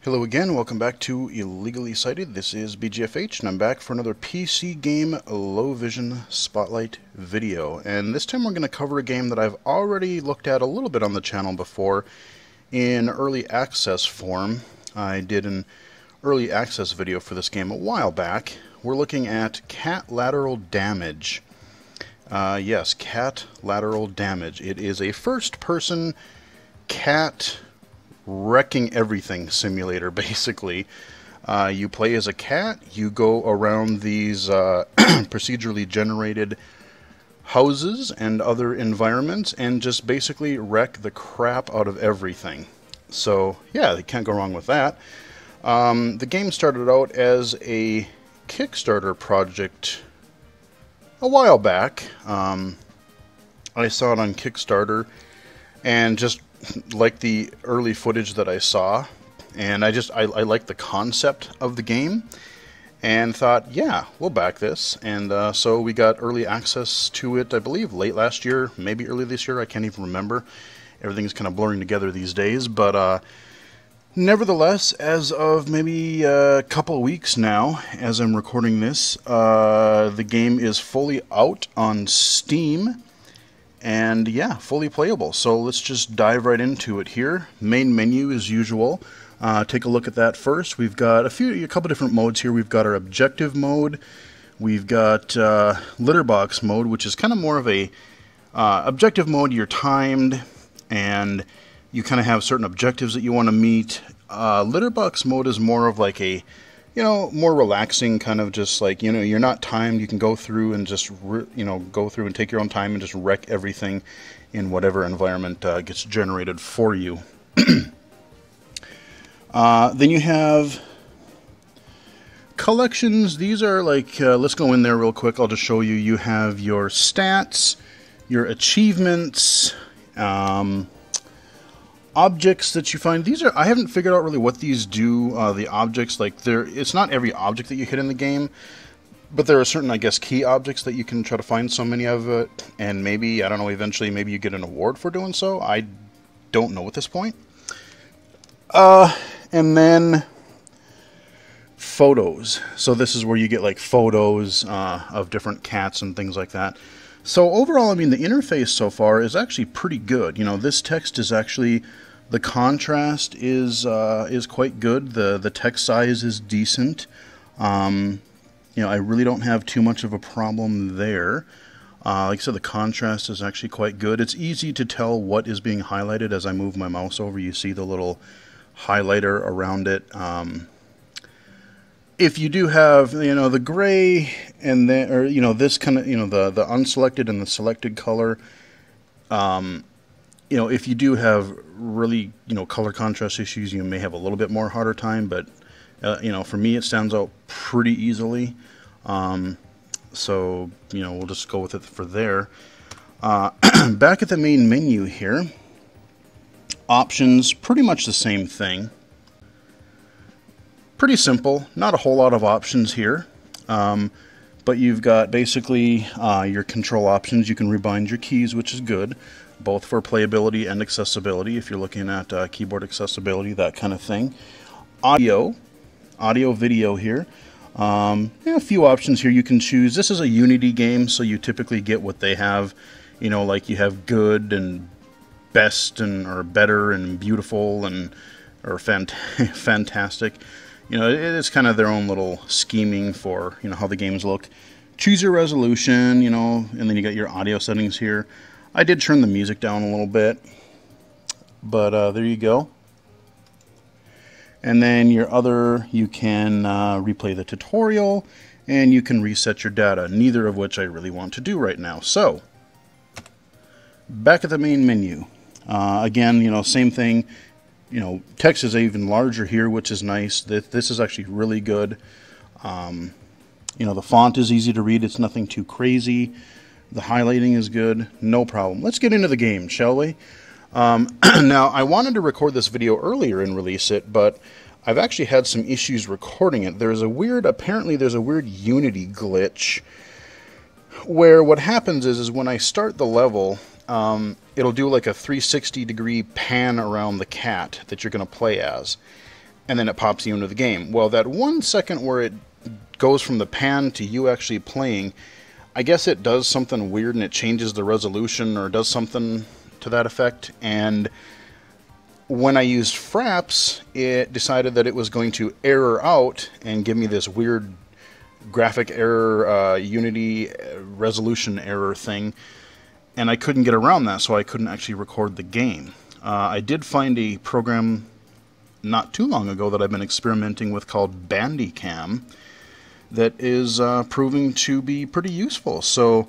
Hello again, welcome back to Illegally Sighted. This is BGFH, and I'm back for another PC game low vision spotlight video. And this time we're going to cover a game that I've already looked at a little bit on the channel before in early access form. I did an early access video for this game a while back. We're looking at Catlateral Damage. Yes, Catlateral Damage. It is a first-person cat wrecking everything simulator, basically. You play as a cat, you go around these procedurally generated houses and other environments and just basically wreck the crap out of everything. So yeah, they can't go wrong with that. The game started out as a Kickstarter project a while back. I saw it on Kickstarter and just like the early footage that I saw, and I liked the concept of the game and thought, yeah, we'll back this. And so we got early access to it, I believe late last year, maybe early this year, I can't even remember. Everything's kind of blurring together these days, but nevertheless, as of maybe a couple of weeks now, as I'm recording this, the game is fully out on Steam. And yeah, fully playable. So let's just dive right into it here. Main menu as usual. Take a look at that first. We've got a couple different modes here. We've got our objective mode. We've got litter box mode, which is kind of more of a objective mode. You're timed, and you kind of have certain objectives that you want to meet. Litter box mode is more of like a, more relaxing, kind of just like, you're not timed. You can go through and just, go through and take your own time and just wreck everything in whatever environment gets generated for you. Then you have collections. These are like, let's go in there real quick. I'll just show you. You have your stats, your achievements, objects that you find. These are, I haven't figured out really what these do. The objects, like, it's not every object that you hit in the game, but there are certain, I guess, key objects that you can try to find so many of it, and maybe, I don't know, eventually maybe you get an award for doing so. I don't know at this point. And then photos. So this is where you get like photos of different cats and things like that. So overall, I mean, the interface so far is actually pretty good. This text is actually, the contrast is quite good. The text size is decent. I really don't have too much of a problem there. Like I said, the contrast is actually quite good. It's easy to tell what is being highlighted as I move my mouse over. You see the little highlighter around it. If you do have, the gray and then, or, this kind of, the unselected and the selected color, if you do have really, color contrast issues, you may have a little bit more harder time, but, for me, it stands out pretty easily. So, we'll just go with it for there. Back at the main menu here, options, pretty much the same thing. Pretty simple, not a whole lot of options here, but you've got basically your control options. You can rebind your keys, which is good, both for playability and accessibility, if you're looking at keyboard accessibility, that kind of thing. Audio, video here. A few options here you can choose. This is a Unity game, so you typically get what they have, like you have good and best and or better and beautiful and or fantastic. It's kind of their own little scheming for, how the games look. Choose your resolution, and then you got your audio settings here. I did turn the music down a little bit, but there you go. And then you can replay the tutorial, and you can reset your data, neither of which I really want to do right now. So, back at the main menu. Again, same thing. Text is even larger here, which is nice. This is actually really good. The font is easy to read. It's nothing too crazy. The highlighting is good. No problem. Let's get into the game, shall we? Now, I wanted to record this video earlier and release it, but I've actually had some issues recording it. Apparently there's a weird Unity glitch where what happens is when I start the level, it'll do like a 360-degree pan around the cat that you're going to play as. and then it pops you into the game. Well, that 1 second where it goes from the pan to you actually playing, I guess it does something weird and it changes the resolution or does something to that effect. And when I used Fraps, it decided that it was going to error out and give me this weird graphic error, Unity resolution error thing. And I couldn't get around that, so I couldn't actually record the game. I did find a program not too long ago that I've been experimenting with called Bandicam that is proving to be pretty useful. So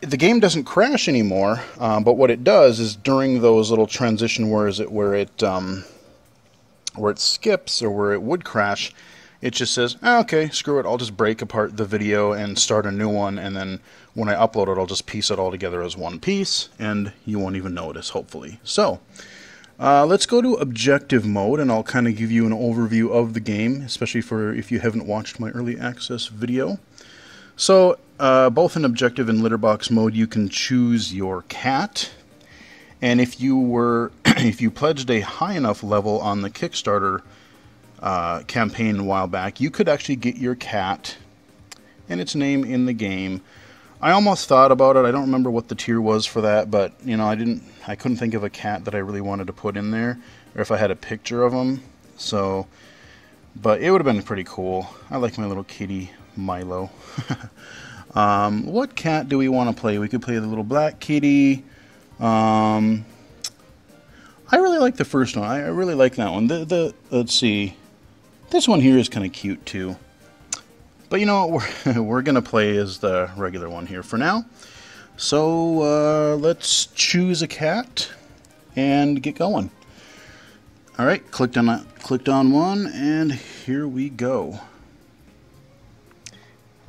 the game doesn't crash anymore, but what it does is during those little transition where it skips or where it would crash, it just says, okay, screw it, I'll just break apart the video and start a new one, and then when I upload it, I'll just piece it all together as one piece, and you won't even notice, hopefully. So, let's go to objective mode, and I'll kind of give you an overview of the game, especially for if you haven't watched my early access video. So, both in objective and litterbox mode, you can choose your cat, and if you pledged a high enough level on the Kickstarter campaign a while back, you could actually get your cat and its name in the game. I almost thought about it. I don't remember what the tier was for that, but you know, I couldn't think of a cat that I really wanted to put in there, or if I had a picture of them. So, but it would have been pretty cool. I like my little kitty Milo. What cat do we want to play? We could play the little black kitty. I really like the first one. I really like that one. Let's see. This one here is kind of cute too. But you know what, we're going to play as the regular one here for now. So let's choose a cat and get going. Alright, clicked on one, and here we go.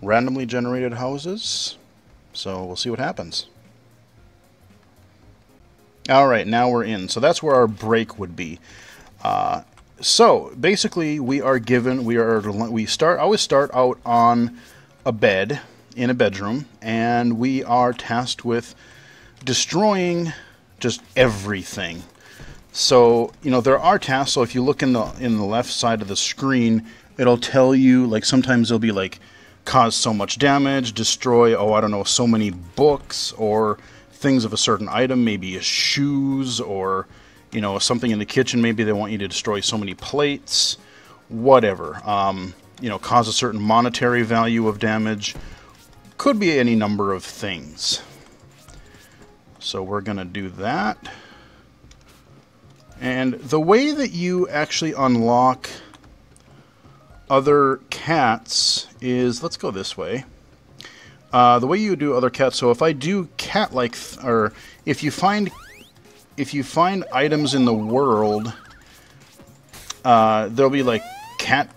Randomly generated houses. So we'll see what happens. Alright, now we're in. So that's where our break would be. So basically, we always start out on a bed in a bedroom, and we are tasked with destroying just everything. So you know there are tasks. So if you look in the left side of the screen, it'll tell you, like, sometimes it'll be like cause so much damage, destroy, oh I don't know, so many books or things of a certain item, maybe shoes, or you know, something in the kitchen, maybe they want you to destroy so many plates, whatever. You know, cause a certain monetary value of damage. Could be any number of things. So we're going to do that. And the way that you actually unlock other cats is, let's go this way. The way you do other cats, so if I do cat-like, or if you find items in the world, there'll be like cat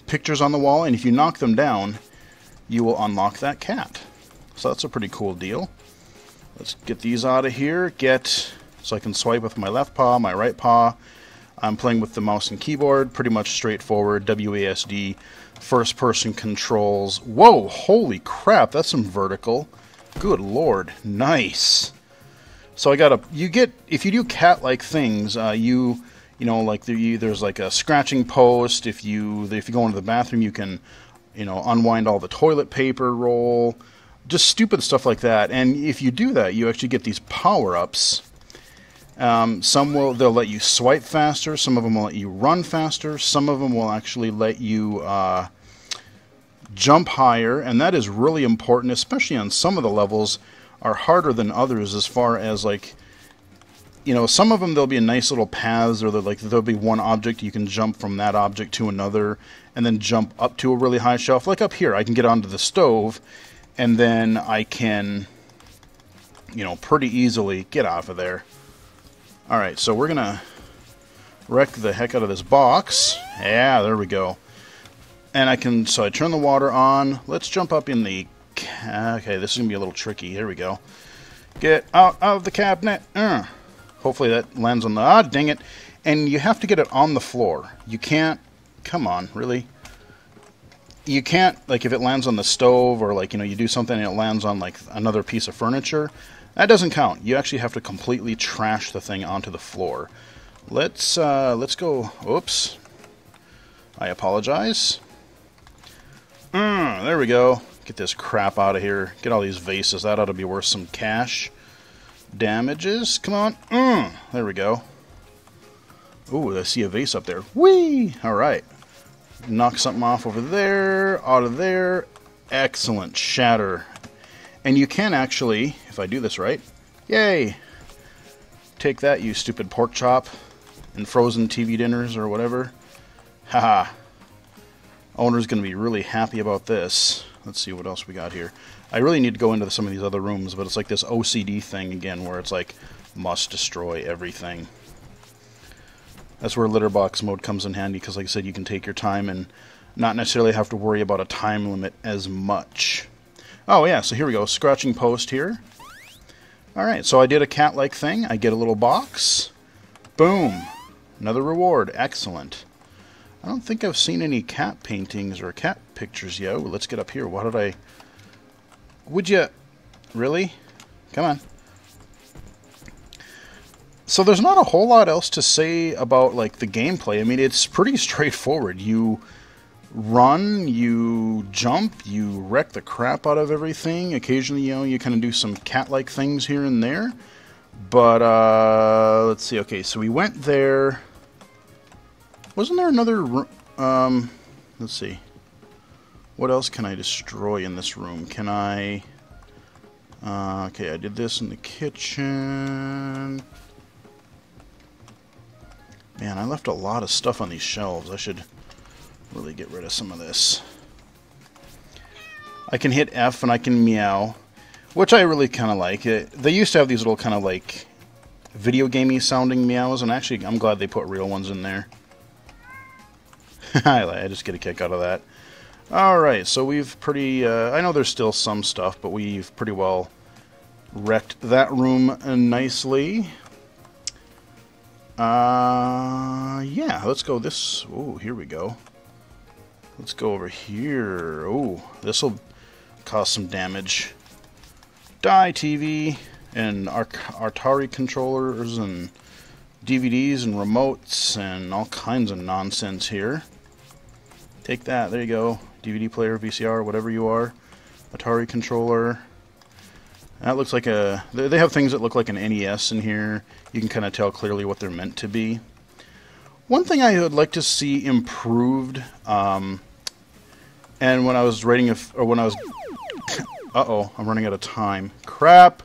pictures on the wall, and if you knock them down, you will unlock that cat. So that's a pretty cool deal. Let's get these out of here. So I can swipe with my left paw, my right paw. I'm playing with the mouse and keyboard, pretty much straightforward, WASD, first person controls. Whoa, holy crap, that's some vertical. Good lord, nice. So if you do cat-like things, you know, like there's like a scratching post. If you go into the bathroom, you can, you know, unwind all the toilet paper roll, just stupid stuff like that. And if you do that, you actually get these power-ups. They'll let you swipe faster. Some of them will let you run faster. Some of them will actually let you jump higher, and that is really important, especially on some of the levels are harder than others, as far as, like, you know, some of them there'll be a nice little paths, or there'll be one object, you can jump from that object to another and then jump up to a really high shelf. Like up here, I can get onto the stove, and then I can, you know, pretty easily get off of there. Alright, so we're gonna wreck the heck out of this box. Yeah, there we go. And I turn the water on. Let's jump up in the... Okay, this is going to be a little tricky. Here we go. Get out of the cabinet. Hopefully that lands on the... Ah, dang it. And you have to get it on the floor. You can't... Come on, really? You can't, like, if it lands on the stove, or, like, you know, you do something and it lands on, like, another piece of furniture, that doesn't count. You actually have to completely trash the thing onto the floor. Let's go. Oops. I apologize. There we go. Get this crap out of here. Get all these vases. That ought to be worth some cash. Damages. Come on. There we go. Ooh, I see a vase up there. Whee! Alright. Knock something off over there. Out of there. Excellent. Shatter. And you can actually, if I do this right, yay! Take that, you stupid pork chop. And frozen TV dinners or whatever. Haha. Owner's going to be really happy about this. Let's see what else we got here. I really need to go into some of these other rooms, but it's like this OCD thing again, where it's like, must destroy everything. That's where litter box mode comes in handy, because like I said, you can take your time and not necessarily have to worry about a time limit as much. Oh yeah, so here we go. Scratching post here. Alright, so I did a cat-like thing. I get a little box. Boom. Another reward. Excellent. I don't think I've seen any cat paintings or cat pictures yet. Ooh, let's get up here. Why did I... Would you... Really? Come on. So there's not a whole lot else to say about, like, the gameplay. I mean, it's pretty straightforward. You run, you jump, you wreck the crap out of everything. Occasionally, you know, you kind of do some cat-like things here and there. But, let's see. Okay, so we went there... Wasn't there another room? Let's see. What else can I destroy in this room? Can I... okay, I did this in the kitchen. Man, I left a lot of stuff on these shelves. I should really get rid of some of this. I can hit F and I can meow, which I really kind of like. They used to have these little kind of like video gamey sounding meows, and actually I'm glad they put real ones in there. I just get a kick out of that. Alright, so we've pretty... I know there's still some stuff, but we've pretty well wrecked that room nicely. Yeah, let's go this... Oh, here we go. Let's go over here. Oh, this will cause some damage. Die, TV, and Atari controllers, and DVDs, and remotes, and all kinds of nonsense here. Take that, there you go. DVD player, VCR, whatever you are. Atari controller. That looks like a... They have things that look like an NES in here. You can kind of tell clearly what they're meant to be. One thing I would like to see improved, and when I was writing... Uh-oh, I'm running out of time. Crap!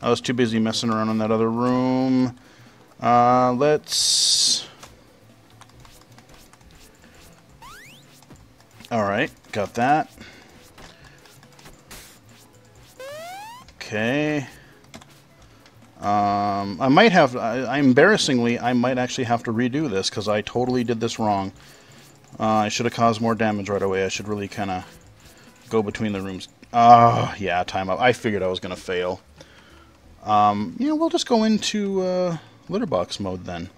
I was too busy messing around in that other room. Let's... Alright, got that. Okay. I might have... embarrassingly, I might actually have to redo this, because I totally did this wrong. I should have caused more damage right away. I should really kind of go between the rooms. Yeah, time up. I figured I was going to fail. Yeah, we'll just go into litter box mode then.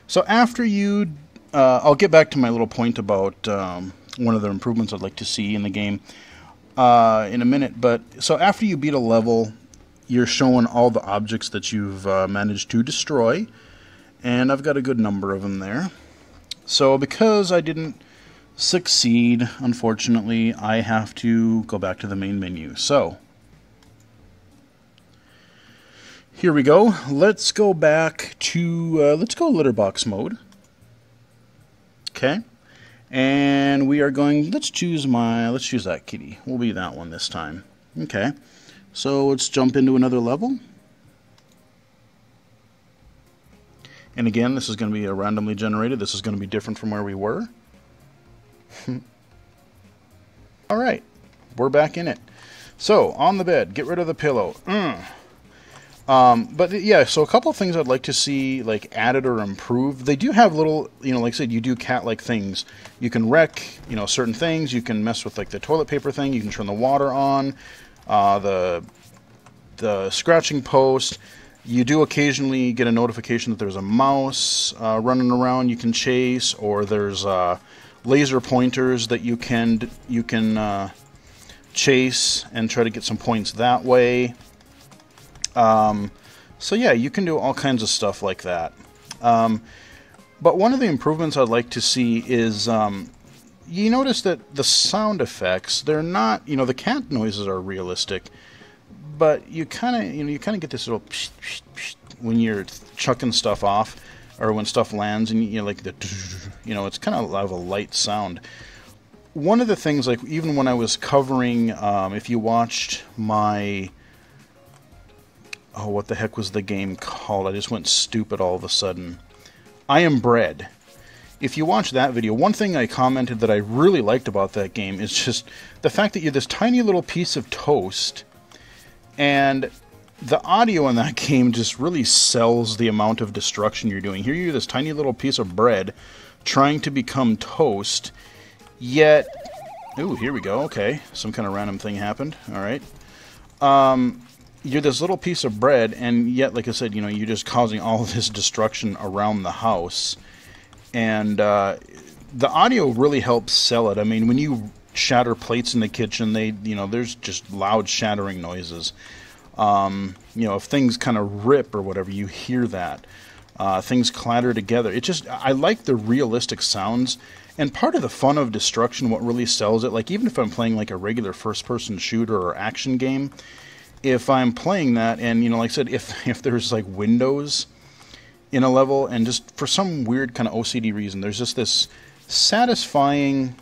So after you... I'll get back to my little point about one of the improvements I'd like to see in the game in a minute. But so after you beat a level, you're showing all the objects that you've managed to destroy. And I've got a good number of them there. So because I didn't succeed, unfortunately, I have to go back to the main menu. So here we go. Let's go back to, let's go litter box mode. Okay. And we are going, let's choose that kitty. We'll be that one this time. Okay. So let's jump into another level. And again, this is going to be randomly generated. This is going to be different from where we were. Alright. We're back in it. So, on the bed. Get rid of the pillow. But yeah, so a couple of things I'd like to see like added or improved. They do have little, you know, like I said, you do cat-like things. You can wreck, you know, certain things. You can mess with like the toilet paper thing. You can turn the water on. The scratching post. You do occasionally get a notification that there's a mouse running around you can chase, or there's laser pointers that you can chase and try to get some points that way. So yeah, you can do all kinds of stuff like that. But one of the improvements I'd like to see is, you notice that the sound effects, they're not, the cat noises are realistic, but you kind of get this little psh, psh, psh when you're chucking stuff off, or when stuff lands, and like the, it's kind of a light sound. One of the things, like even when I was covering, if you watched my, what the heck was the game called? I just went stupid all of a sudden. I Am Bread. If you watch that video, one thing I commented that I really liked about that game is just the fact that you're this tiny little piece of toast, and the audio in that game just really sells the amount of destruction you're doing. Here you're this tiny little piece of bread trying to become toast, yet... Ooh, here we go. Okay, some kind of random thing happened. All right. You're this little piece of bread, and yet, like I said, you're just causing all this destruction around the house. And the audio really helps sell it. I mean, when you shatter plates in the kitchen, there's just loud shattering noises. If things kind of rip or whatever, you hear that. Things clatter together. I like the realistic sounds. And part of the fun of destruction, what really sells it, like even if I'm playing like a regular first-person shooter or action game, if I'm playing that, and like I said, if there's like windows in a level, and just for some weird kind of OCD reason, there's just this satisfying,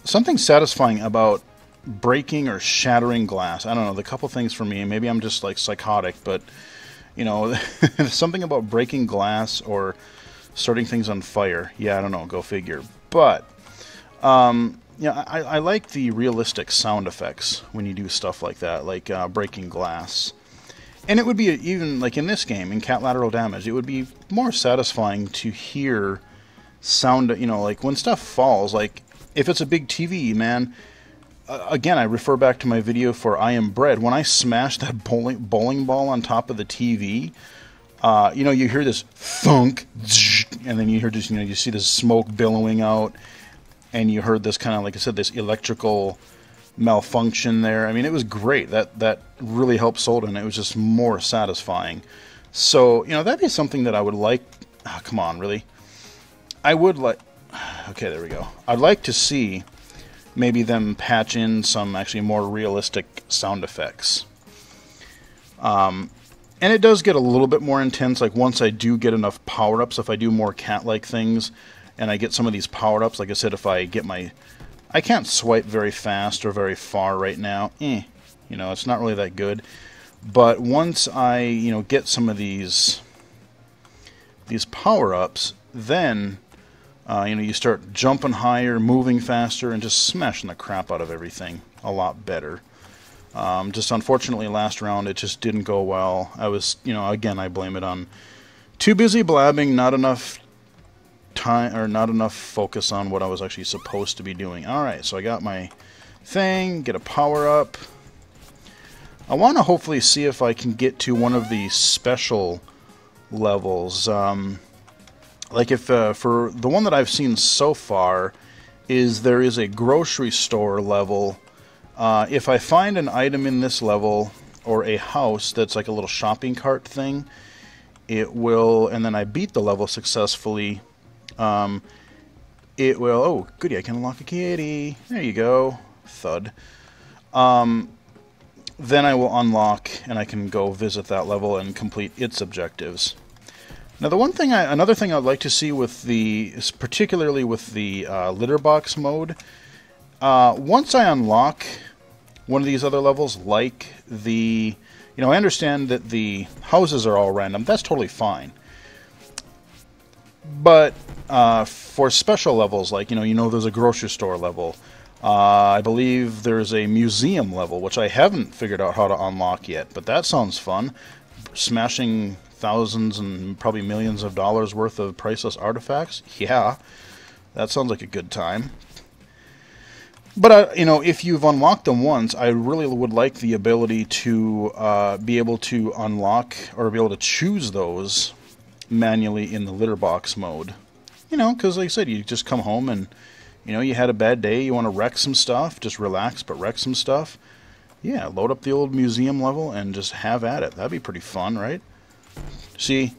something satisfying about breaking or shattering glass. I don't know, the couple things for me, maybe I'm just like psychotic, but something about breaking glass or starting things on fire. Yeah, I don't know, go figure. But I like the realistic sound effects when you do stuff like that, like breaking glass. And it would be, even like in this game, in Catlateral Damage, it would be more satisfying to hear sound, like when stuff falls, like if it's a big TV, man. Again, I refer back to my video for I Am Bread. When I smashed that bowling ball on top of the TV, you hear this thunk, and then you hear this, you see this smoke billowing out, and you heard this kind of, like I said, this electrical malfunction there. I mean, it was great. That really helped sold it, and it was just more satisfying. So, that'd be something that I would like. Oh, come on, really? I would like. Okay, there we go. I'd like to see maybe them patch in some actually more realistic sound effects. And it does get a little bit more intense, like once I do get enough power-ups, if I do more cat-like things, and I get some of these power-ups, like I said, if I get my... I can't swipe very fast or very far right now. It's not really that good. But once I, get some of these power-ups, then... you start jumping higher, moving faster, and just smashing the crap out of everything a lot better. Just unfortunately, last round, it just didn't go well. I was, again, I blame it on too busy blabbing, not enough time, or not enough focus on what I was actually supposed to be doing. Alright, so I got my thing, get a power-up. I want to hopefully see if I can get to one of the special levels. Like if, for the one that I've seen so far, there is a grocery store level. If I find an item in this level, or a house that's like a little shopping cart thing, it will, and then I beat the level successfully, it will, oh goody, I can unlock a kitty, there you go, thud. Then I will unlock, and I can go visit that level and complete its objectives. Now, another thing I'd like to see with particularly with the litter box mode, once I unlock one of these other levels, like I understand that the houses are all random. That's totally fine. But for special levels, like there's a grocery store level. I believe there's a museum level, which I haven't figured out how to unlock yet, but that sounds fun. Smashing thousands and probably millions of dollars worth of priceless artifacts? Yeah, that sounds like a good time. But, if you've unlocked them once, I really would like the ability to be able to unlock, or be able to choose those manually in the litter box mode. Because like I said, you just come home and, you had a bad day, you want to wreck some stuff, just relax, but wreck some stuff. Yeah, load up the old museum level and just have at it. That'd be pretty fun, right? See?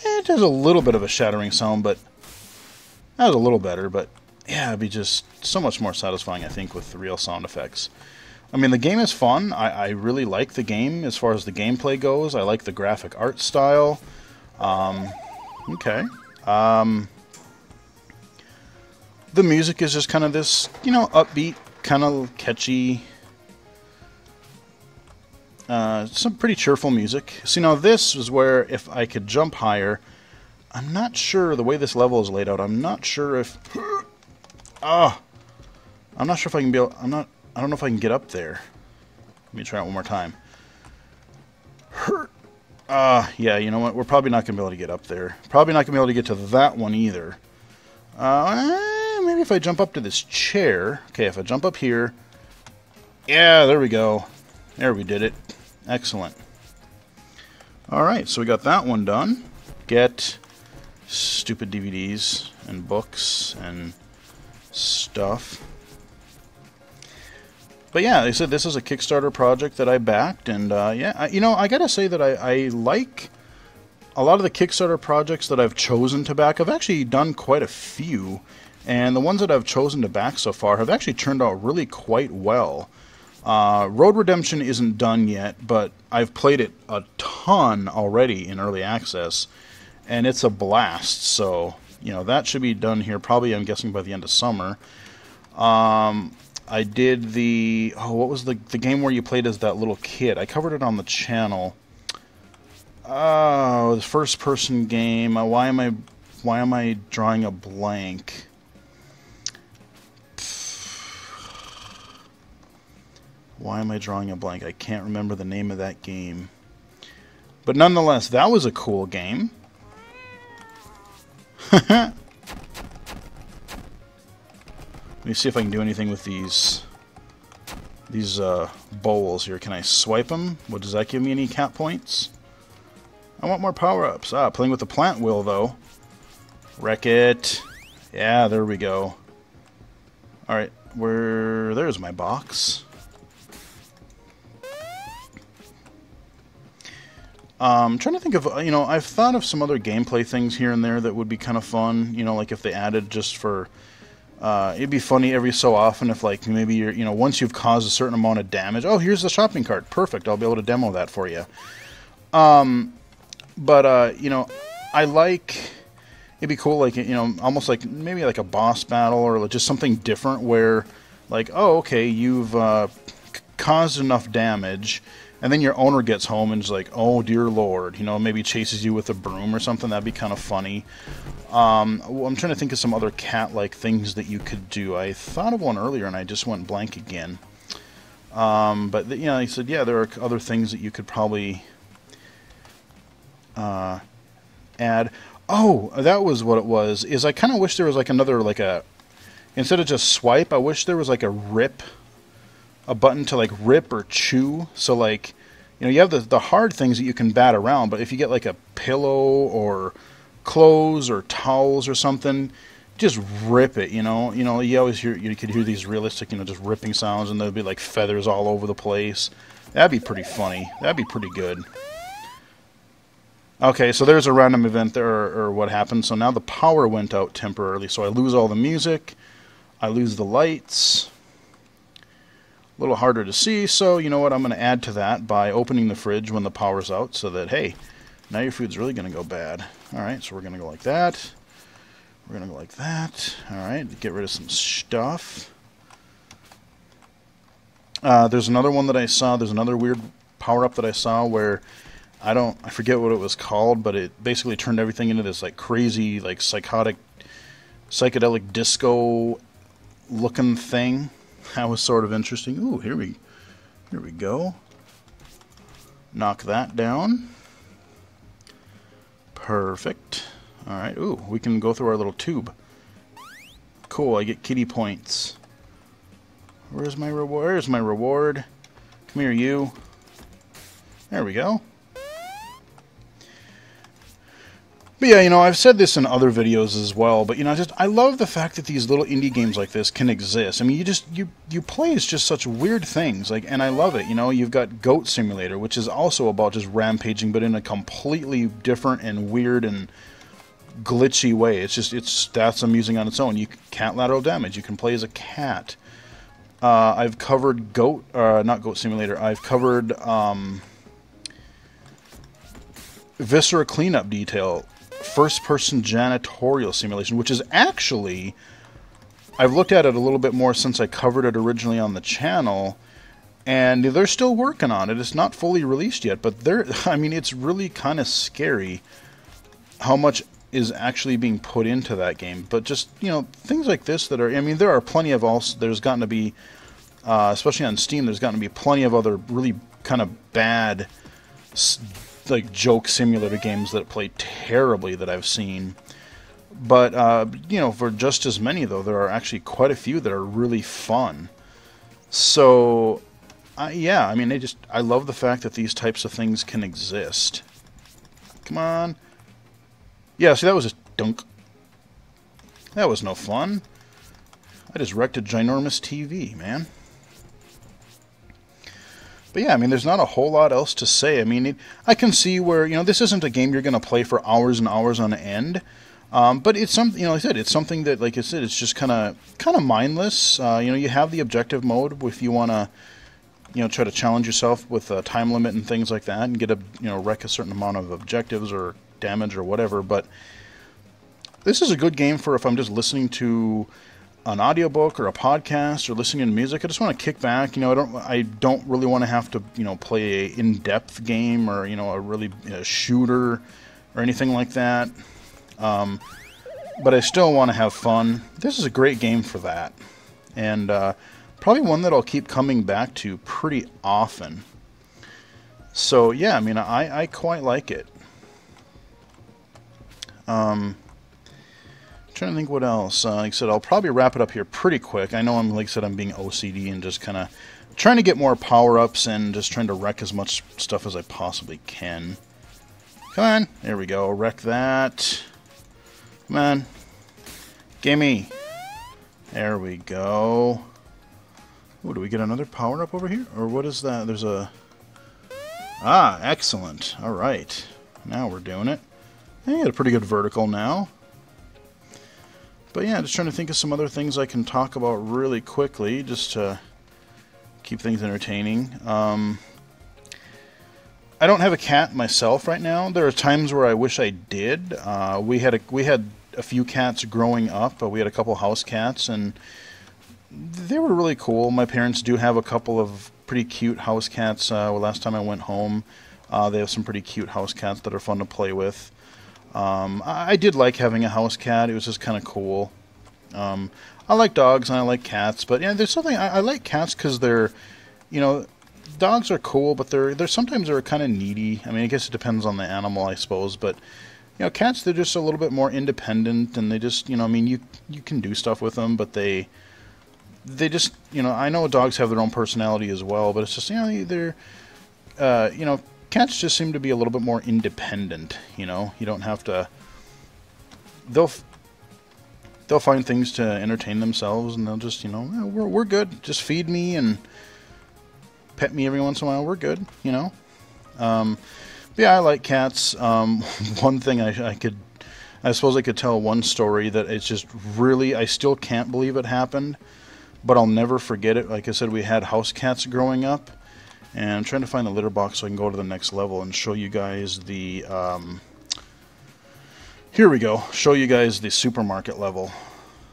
It has a little bit of a shattering sound, but that was a little better, but yeah, it'd be just so much more satisfying, I think, with the real sound effects. I mean, the game is fun. I really like the game as far as the gameplay goes. I like the graphic art style. Okay. The music is just kind of this, you know, upbeat, kind of catchy, some pretty cheerful music. So, you know, this is where if I could jump higher, I'm not sure, the way this level is laid out, I'm not sure if... I'm not sure if I can be able... I don't know if I can get up there. Let me try it one more time. Yeah, you know what? We're probably not going to be able to get up there. Probably not going to be able to get to that one either. Maybe if I jump up to this chair. Okay, if I jump up here. Yeah, there we go. There, we did it. Excellent. Alright, so we got that one done. Get stupid DVDs and books and stuff. But yeah, like I said, this is a Kickstarter project that I backed, and yeah, you know, I gotta say that I like a lot of the Kickstarter projects that I've chosen to back. I've actually done quite a few, and the ones that I've chosen to back so far have actually turned out really quite well. Road Redemption isn't done yet, but I've played it a ton already in early access, and it's a blast. So, you know, that should be done here probably, I'm guessing, by the end of summer. I did the... Oh, what was the game where you played as that little kid? I covered it on the channel. Oh, the first-person game. Why am I drawing a blank? Why am I drawing a blank? I can't remember the name of that game. But nonetheless, that was a cool game. Let me see if I can do anything with these bowls here. Can I swipe them? What, does that give me any cat points? I want more power-ups. Playing with the plant wheel, though. Wreck it. Yeah, there we go. Alright, there's my box. I'm trying to think of, you know, I've thought of some other gameplay things here and there that would be kind of fun. You know, like if they added just for... it'd be funny every so often if, like, maybe you're, you know, once you've caused a certain amount of damage, oh, here's the shopping cart, perfect, I'll be able to demo that for you. But you know, I like, it'd be cool, like, you know, almost like, maybe like a boss battle, or just something different where, like, oh, okay, you've caused enough damage, and then your owner gets home and is like, oh, dear Lord, you know, maybe chases you with a broom or something. That'd be kind of funny. I'm trying to think of some other cat-like things that you could do. I thought of one earlier, and I just went blank again. But, you know, he said, yeah, there are other things that you could probably add. Oh, that was what it was, is I kind of wish there was, like, another, like, instead of just swipe, I wish there was, like, a button to, like, rip or chew. So, like, you know, you have the hard things that you can bat around, but if you get, like, a pillow or clothes or towels or something, just rip it, you know. You know, you always hear, you could hear these realistic, you know, just ripping sounds, and there'd be, like, feathers all over the place. That'd be pretty funny. That'd be pretty good. Okay, so there's a random event there, or what happened. So now the power went out temporarily, so I lose all the music, I lose the lights. A little harder to see, so you know what, I'm going to add to that by opening the fridge when the power's out, so that, hey, now your food's really going to go bad. Alright, so we're going to go like that. We're going to go like that. Alright, get rid of some stuff. There's another one that I saw, there's another weird power-up that I saw where I forget what it was called, but it basically turned everything into this, like, crazy, like, psychedelic disco looking thing. That was sort of interesting. Ooh, here we go. Knock that down. Perfect. Alright, ooh, we can go through our little tube. Cool, I get kitty points. Where's my reward? Where's my reward? Come here, you. There we go. But yeah, I've said this in other videos as well, but I love the fact that these little indie games like this can exist. I mean, you play as just such weird things, like, and I love it. You've got Goat Simulator, which is also about just rampaging, but in a completely different and weird and glitchy way. That's amusing on its own. Catlateral damage. You can play as a cat. I've covered not Goat Simulator. I've covered Viscera Cleanup Detail. First-person janitorial simulation, which is actually, I've looked at it a little bit more since I covered it originally on the channel, and they're still working on it. It's not fully released yet, but it's really kind of scary how much is actually being put into that game. But just, things like this that are, there are plenty of there's gotten to be, especially on Steam, there's gotten to be plenty of other really kind of bad like joke simulator games that play terribly that I've seen. But for just as many though, there are actually quite a few that are really fun. So yeah, I love the fact that these types of things can exist. Come on. Yeah, see, that was just dunk. That was no fun. I just wrecked a ginormous TV, man. But yeah, there's not a whole lot else to say. I can see where, this isn't a game you're going to play for hours and hours on end. But it's something, like I said, it's something that, like I said, it's just kind of mindless. You have the objective mode if you want to, try to challenge yourself with a time limit and things like that, and get wreck a certain amount of objectives or damage or whatever. But this is a good game for if I'm just listening to an audiobook or a podcast or listening to music. I just want to kick back. I don't really want to have to play a in-depth game or a shooter or anything like that. But I still want to have fun. This is a great game for that, and probably one that I'll keep coming back to pretty often. So yeah, I quite like it. Trying to think what else. Like I said, I'll probably wrap it up here pretty quick. I know like I said, I'm being OCD and just kind of trying to get more power-ups and just trying to wreck as much stuff as I possibly can. Come on. There we go. Wreck that. Come on. Gimme. There we go. Oh, do we get another power-up over here? Or what is that? There's a... Ah, excellent. All right. Now we're doing it. I got a pretty good vertical now. But yeah, just trying to think of some other things I can talk about really quickly, just to keep things entertaining. I don't have a cat myself right now. There are times where I wish I did. We had a few cats growing up. We had a couple house cats, and they were really cool. My parents do have a couple of pretty cute house cats. Last time I went home, they have some pretty cute house cats that are fun to play with. I did like having a house cat. It was just kind of cool. I like dogs and I like cats, but yeah, there's something I like cats because they're, dogs are cool, but they're sometimes they're kind of needy. I guess it depends on the animal, I suppose, but cats, they're just a little bit more independent, and they just, you can do stuff with them, but they just, I know dogs have their own personality as well, but it's just, they're, cats just seem to be a little bit more independent. You don't have to. They'll find things to entertain themselves, and they'll just, we're good. Just feed me and pet me every once in a while. We're good, yeah, I like cats. One thing I suppose I could tell one story that it's just really, I still can't believe it happened, but I'll never forget it. Like I said, we had house cats growing up. And I'm trying to find the litter box so I can go to the next level and show you guys the, here we go, show you guys the supermarket level.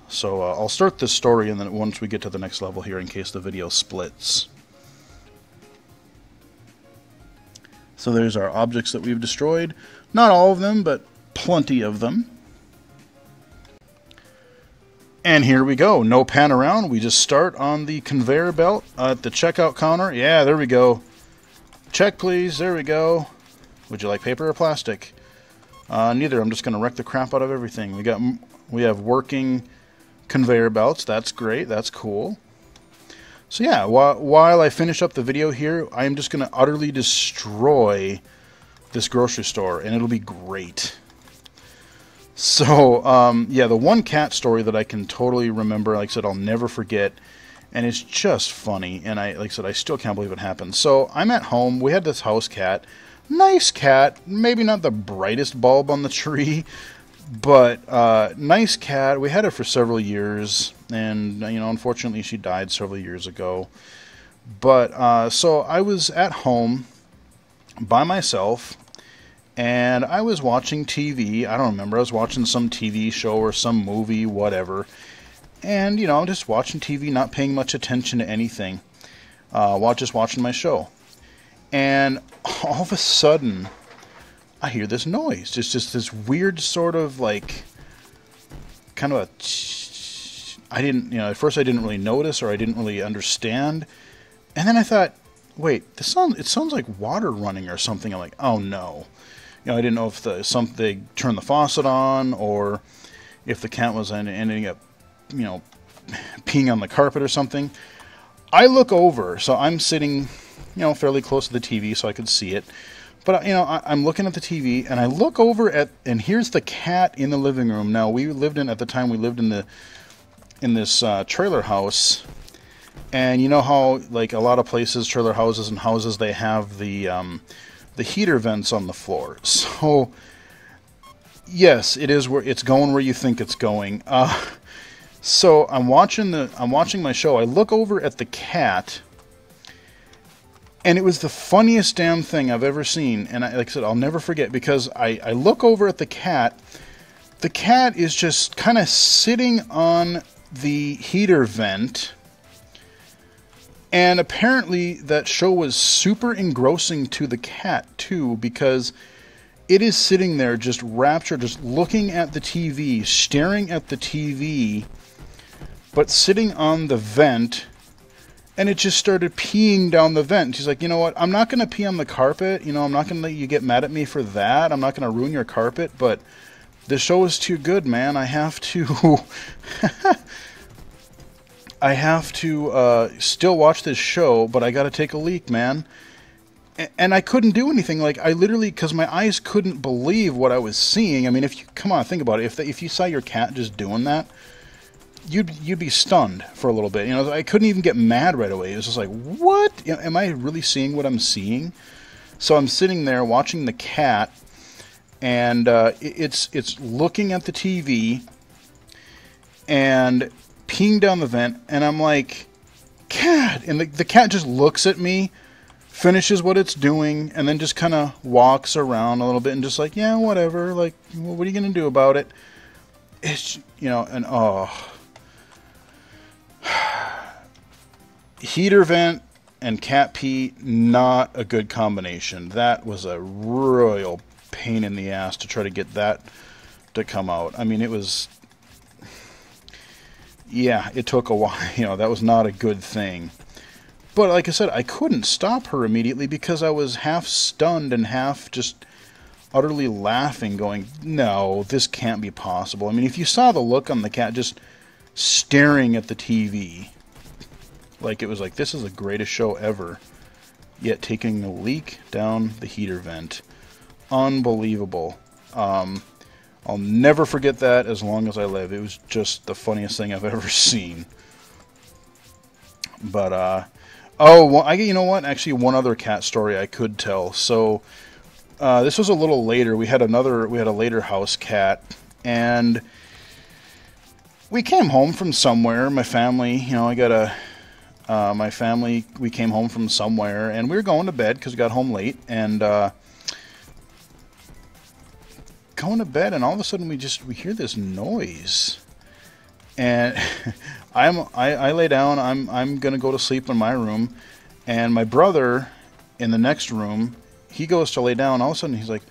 So I'll start this story, and then once we get to the next level here, in case the video splits. So there's our objects that we've destroyed. Not all of them, but plenty of them. And here we go. No pan around. We just start on the conveyor belt at the checkout counter. Yeah, there we go. Check, please. There we go. Would you like paper or plastic? Neither. I'm just going to wreck the crap out of everything. We have working conveyor belts. That's great. That's cool. So yeah, while I finish up the video here, I'm just going to utterly destroy this grocery store, and it'll be great. So, yeah, the one cat story that I can totally remember, like I said, I'll never forget, and it's just funny, and like I said, I still can't believe it happened. So, I'm at home, we had this house cat, nice cat, maybe not the brightest bulb on the tree, but nice cat. We had her for several years, and, you know, unfortunately she died several years ago. But, so I was at home by myself, and I was watching TV. I don't remember. I was watching some TV show or some movie, whatever. And, you know, I'm just watching TV, not paying much attention to anything. Just watching my show. And all of a sudden, I hear this noise. Just this weird sort of like, kind of a... I didn't, you know, at first I didn't really notice or I didn't really understand. And then I thought, wait, it sounds like water running or something. I'm like, oh no. You know, I didn't know if they turned the faucet on or if the cat was ending up, you know, peeing on the carpet or something. I look over, so I'm sitting, you know, fairly close to the TV so I could see it. But, you know, I'm looking at the TV, and I look over and here's the cat in the living room. Now, at the time we lived in this trailer house, and you know how, like, a lot of places, trailer houses and houses, they have the heater vents on the floor. So, yes, it's going where you think it's going. So I'm watching my show. I look over at the cat, and it was the funniest damn thing I've ever seen. And like I said, I'll never forget, because I look over at the cat. The cat is just kind of sitting on the heater vent. And apparently that show was super engrossing to the cat, too, because it is sitting there just raptured, just looking at the TV, staring at the TV, but sitting on the vent, and it just started peeing down the vent. She's like, you know what, I'm not going to pee on the carpet, you know, I'm not going to let you get mad at me for that, I'm not going to ruin your carpet, but the show is too good, man, I have to... I have to still watch this show, but I got to take a leak, man. And I couldn't do anything. Like, I literally, because my eyes couldn't believe what I was seeing. I mean, come on, think about it. If you saw your cat just doing that, you'd be stunned for a little bit. You know, I couldn't even get mad right away. It was just like, what? Am I really seeing what I'm seeing? So I'm sitting there watching the cat, and it's looking at the TV, and peeing down the vent, and I'm like, cat, and the cat just looks at me, finishes what it's doing, and then just kind of walks around a little bit and just like, yeah, whatever, like, well, what are you gonna do about it? It's, you know, and heater vent and cat pee, not a good combination. That was a royal pain in the ass to try to get that to come out. I mean, it was... Yeah, it took a while. You know, that was not a good thing. But like I said, I couldn't stop her immediately because I was half stunned and half just utterly laughing, going, no, this can't be possible. I mean, if you saw the look on the cat just staring at the TV, like it was like, this is the greatest show ever, yet taking a leak down the heater vent. Unbelievable. I'll never forget that as long as I live. It was just the funniest thing I've ever seen. But, you know what? Actually, one other cat story I could tell. So, this was a little later. We had a later house cat, and we came home from somewhere. My family, you know, we came home from somewhere, and we were going to bed because we got home late, and, going to bed, and all of a sudden we hear this noise, and I lay down. I'm gonna go to sleep in my room, and my brother in the next room, he goes to lay down. All of a sudden he's like,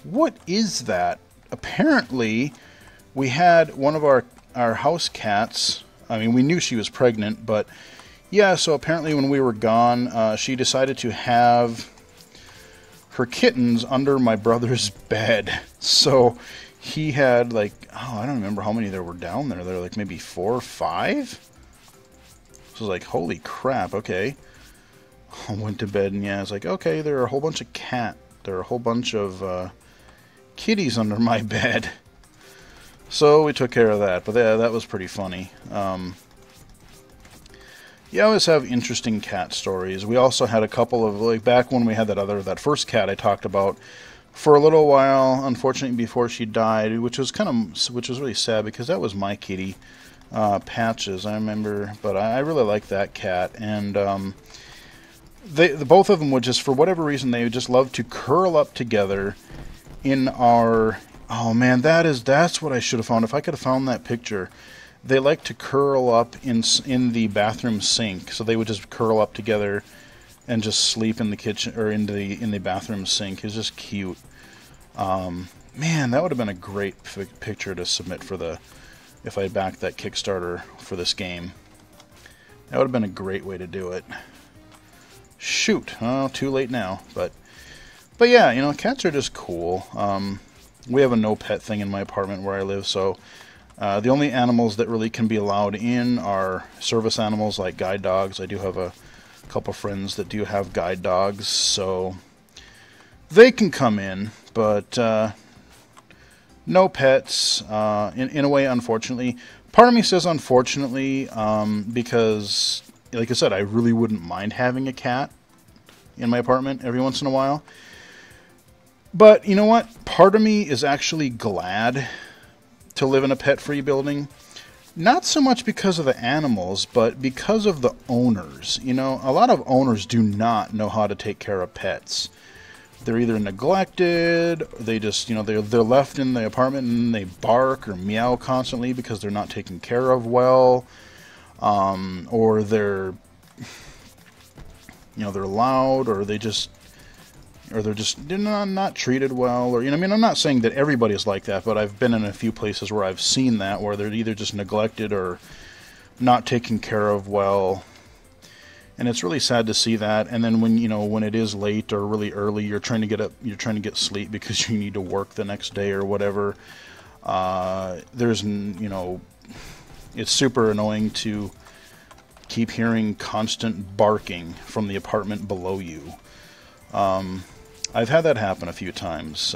what is that? Apparently we had one of our house cats. I mean, we knew she was pregnant, but yeah, so apparently when we were gone, she decided to have her kittens under my brother's bed. So he had, like, I don't remember how many there were down there. There were like maybe 4 or 5. So I was like, holy crap, okay. I went to bed, and yeah, I was like, okay, there are a whole bunch of kitties under my bed. So we took care of that, but yeah, that was pretty funny. You always have interesting cat stories. We also had a couple of, like, back when we had that first cat I talked about for a little while, unfortunately before she died, which was really sad because that was my kitty, Patches, I remember. But I really liked that cat, and both of them would just, for whatever reason, they would just love to curl up together in our... Oh man, that's what I should have found. If I could have found that picture. They like to curl up in the bathroom sink, so they would just curl up together and just sleep in the kitchen or in the bathroom sink. It's just cute. Man, that would have been a great picture to submit for if I backed that Kickstarter for this game. That would have been a great way to do it. Shoot, oh, too late now. But yeah, you know, cats are just cool. We have a no pet thing in my apartment where I live, so the only animals that really can be allowed in are service animals like guide dogs. I do have a couple friends that do have guide dogs, so they can come in, but no pets, in a way, unfortunately. Part of me says unfortunately, because, like I said, I really wouldn't mind having a cat in my apartment every once in a while. But, you know what? Part of me is actually glad to live in a pet-free building. Not so much because of the animals, but because of the owners. You know, a lot of owners do not know how to take care of pets. They're either neglected, they just, you know, they're left in the apartment and they bark or meow constantly because they're not taken care of well, or they're, you know, they're loud, or they're not treated well, or, you know, I mean, I'm not saying that everybody is like that, but I've been in a few places where I've seen that, where they're either just neglected or not taken care of well. And it's really sad to see that. And then when, you know, when it is late or really early, you're trying to get sleep because you need to work the next day or whatever. You know, it's super annoying to keep hearing constant barking from the apartment below you. I've had that happen a few times.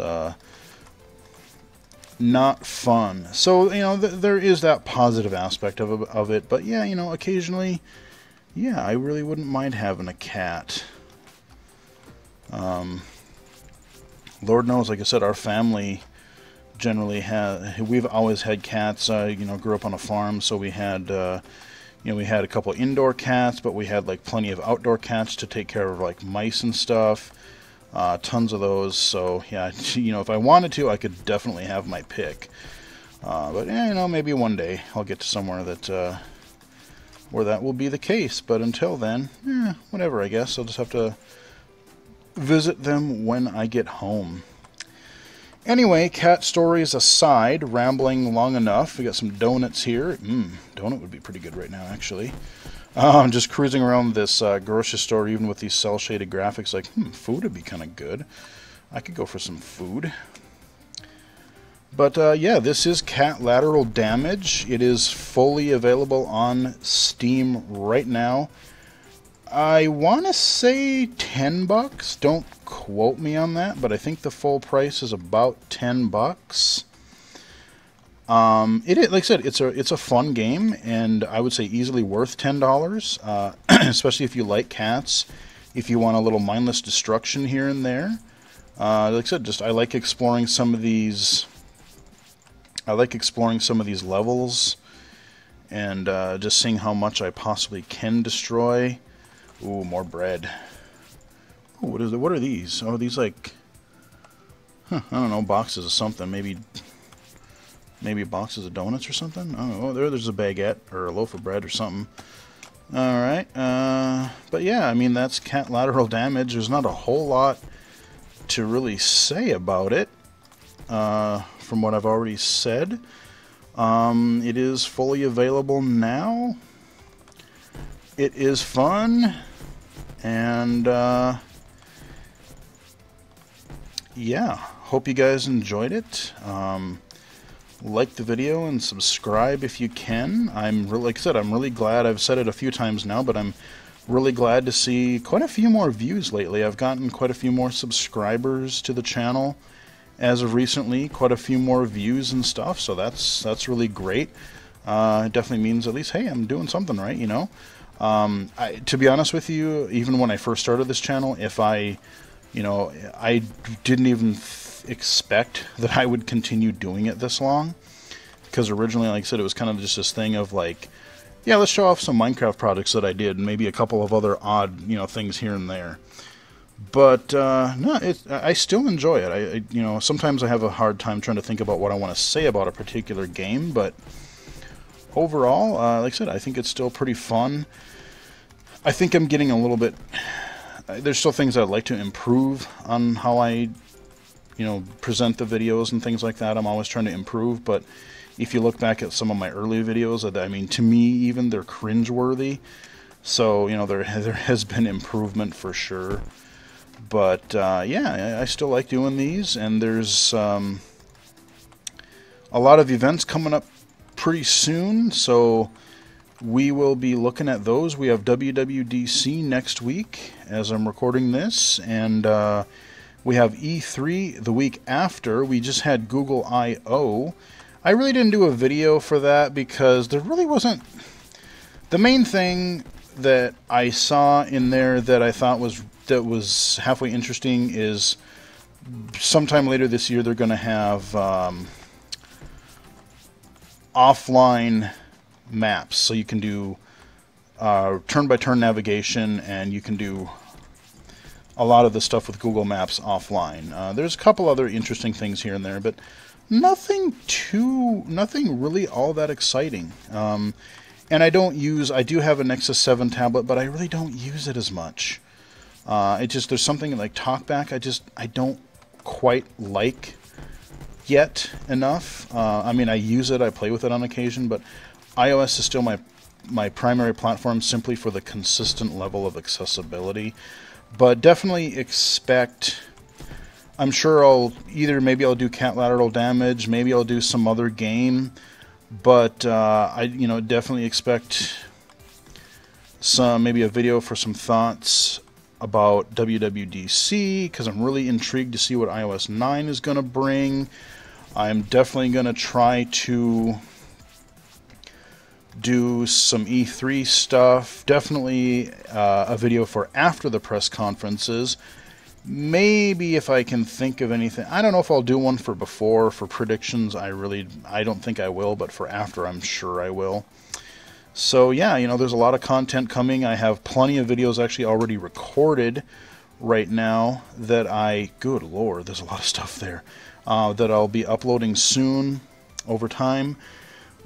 Not fun. So, you know, there is that positive aspect of it. But yeah, you know, occasionally, yeah, I really wouldn't mind having a cat. Lord knows, like I said, our family generally we've always had cats. You know, grew up on a farm, so we had, you know, we had a couple indoor cats, but we had like plenty of outdoor cats to take care of like mice and stuff. Tons of those. So yeah, you know, if I wanted to, I could definitely have my pick. But yeah, you know, maybe one day I'll get to somewhere that where that will be the case. But until then, whatever, I guess. I'll just have to visit them when I get home. Anyway, cat stories aside, rambling long enough. We got some donuts here. Donut would be pretty good right now, actually. I'm just cruising around this grocery store, even with these cel-shaded graphics, like, food would be kind of good. I could go for some food. But, yeah, this is Catlateral Damage. It is fully available on Steam right now. I want to say $10. Don't quote me on that, but I think the full price is about $10. It is, like I said, it's a fun game, and I would say easily worth $10, especially if you like cats. If you want a little mindless destruction here and there, like I said, I like exploring some of these. I like exploring some of these levels, and just seeing how much I possibly can destroy. Ooh, more bread. Ooh, what is it? What are these? Oh, these like, I don't know, boxes of something. Maybe boxes of donuts or something? I don't know. There's a baguette or a loaf of bread or something. Alright. But yeah, I mean, that's Catlateral Damage. There's not a whole lot to really say about it, from what I've already said. It is fully available now. It is fun. And, yeah. Hope you guys enjoyed it. Like the video and subscribe if you can. Like I said, I'm really glad. I've said it a few times now, but I'm really glad to see quite a few more views lately. I've gotten quite a few more subscribers to the channel, as of recently, quite a few more views and stuff, so that's really great. It definitely means at least, hey, I'm doing something right, you know. To be honest with you, even when I first started this channel, I didn't even expect that I would continue doing it this long, because originally, like I said, it was kind of just this thing of like, yeah, let's show off some Minecraft projects that I did, and maybe a couple of other odd, things here and there. But no, I still enjoy it. Sometimes I have a hard time trying to think about what I want to say about a particular game, but overall, like I said, I think it's still pretty fun. I think I'm getting a little bit... There's still things I'd like to improve on how I, present the videos and things like that. I'm always trying to improve, but if you look back at some of my early videos, I mean, to me, even, they're cringeworthy. So, there has been improvement for sure. But, yeah, I still like doing these, and there's a lot of events coming up pretty soon, so we will be looking at those. We have WWDC next week as I'm recording this, and we have E3 the week after. We just had Google I/O. I really didn't do a video for that because there really wasn't... The main thing that I saw in there that I thought was halfway interesting is sometime later this year they're going to have offline maps, so you can do turn-by-turn navigation, and you can do a lot of the stuff with Google Maps offline. There's a couple other interesting things here and there, but nothing really all that exciting. And I do have a Nexus 7 tablet, but I really don't use it as much. There's something like TalkBack I don't quite like yet enough. I mean, I use it, I play with it on occasion, but iOS is still my primary platform simply for the consistent level of accessibility. But definitely expect... I'm sure maybe I'll do Catlateral Damage, maybe I'll do some other game, but I definitely expect maybe a video for some thoughts about WWDC, because I'm really intrigued to see what iOS 9 is going to bring. I'm definitely going to try to do some E3 stuff, definitely a video for after the press conferences. Maybe if I can think of anything. I don't know if I'll do one for before. For predictions, I don't think I will, but for after, I'm sure I will. So yeah, there's a lot of content coming. I have plenty of videos actually already recorded right now that good lord, there's a lot of stuff there, that I'll be uploading soon over time.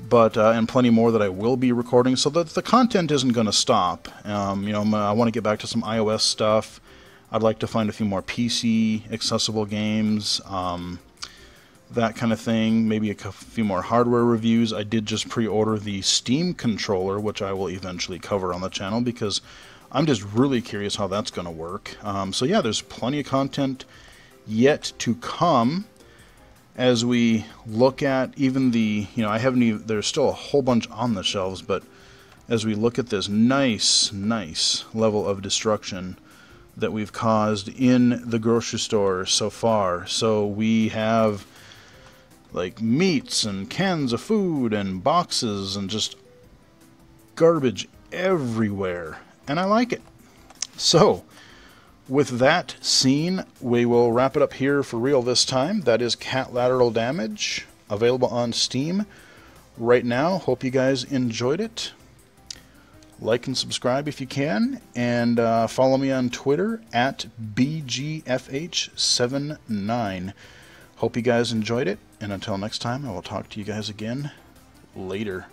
But and plenty more that I will be recording, so that the content isn't going to stop. I want to get back to some iOS stuff. I'd like to find a few more PC accessible games, that kind of thing. Maybe a few more hardware reviews. I did just pre-order the Steam controller, which I will eventually cover on the channel, because I'm just really curious how that's going to work. So yeah, there's plenty of content yet to come. As we look at even there's still a whole bunch on the shelves, but as we look at this nice level of destruction that we've caused in the grocery store so far. So we have like meats and cans of food and boxes and just garbage everywhere, and I like it. So with that scene, we will wrap it up here for real this time. That is Catlateral Damage, available on Steam right now. Hope you guys enjoyed it. Like and subscribe if you can, and follow me on Twitter at BGFH79. Hope you guys enjoyed it, and until next time, I will talk to you guys again later.